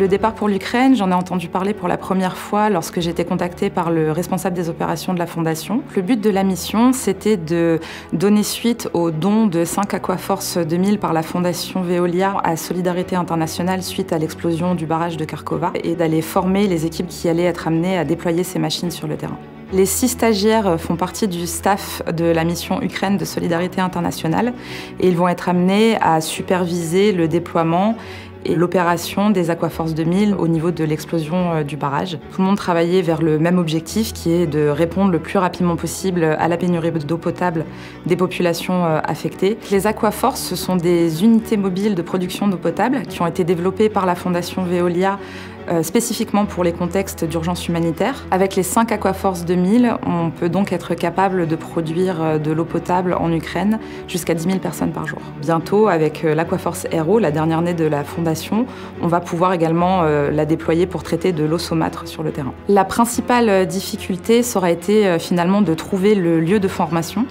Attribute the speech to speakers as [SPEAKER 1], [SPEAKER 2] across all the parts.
[SPEAKER 1] Le départ pour l'Ukraine, j'en ai entendu parler pour la première fois lorsque j'ai été contactée par le responsable des opérations de la Fondation. Le but de la mission, c'était de donner suite au don de 5 Aquaforce 2000 par la Fondation Veolia à Solidarité Internationale suite à l'explosion du barrage de Kharkova et d'aller former les équipes qui allaient être amenées à déployer ces machines sur le terrain. Les 6 stagiaires font partie du staff de la mission Ukraine de Solidarité Internationale et ils vont être amenés à superviser le déploiement et l'opération des Aquaforce 2000 au niveau de l'explosion du barrage. Tout le monde travaillait vers le même objectif qui est de répondre le plus rapidement possible à la pénurie d'eau potable des populations affectées. Les Aquaforce, ce sont des unités mobiles de production d'eau potable qui ont été développées par la Fondation Veolia spécifiquement pour les contextes d'urgence humanitaire. Avec les 5 Aquaforce 2000, on peut donc être capable de produire de l'eau potable en Ukraine jusqu'à 10 000 personnes par jour. Bientôt, avec l'Aquaforce Aero, la dernière née de la Fondation, on va pouvoir également la déployer pour traiter de l'eau saumâtre sur le terrain. La principale difficulté, ça aura été finalement de trouver le lieu de formation.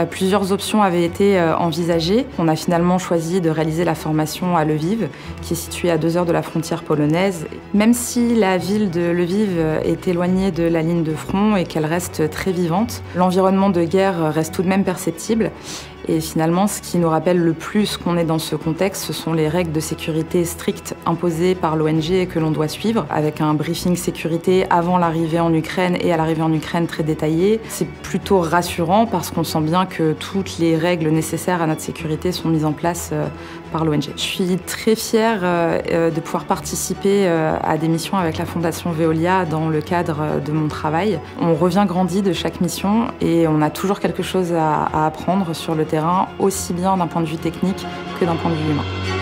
[SPEAKER 1] Plusieurs options avaient été envisagées. On a finalement choisi de réaliser la formation à Lviv, qui est située à 2 heures de la frontière polonaise. Même si la ville de Lviv est éloignée de la ligne de front et qu'elle reste très vivante, l'environnement de guerre reste tout de même perceptible. Et finalement, ce qui nous rappelle le plus qu'on est dans ce contexte, ce sont les règles de sécurité strictes imposées par l'ONG et que l'on doit suivre, avec un briefing sécurité avant l'arrivée en Ukraine et à l'arrivée en Ukraine très détaillé. C'est plutôt rassurant parce qu'on sent bien que toutes les règles nécessaires à notre sécurité sont mises en place par l'ONG. Je suis très fière de pouvoir participer à des missions avec la Fondation Veolia dans le cadre de mon travail. On revient grandi de chaque mission et on a toujours quelque chose à apprendre sur le terrain, aussi bien d'un point de vue technique que d'un point de vue humain.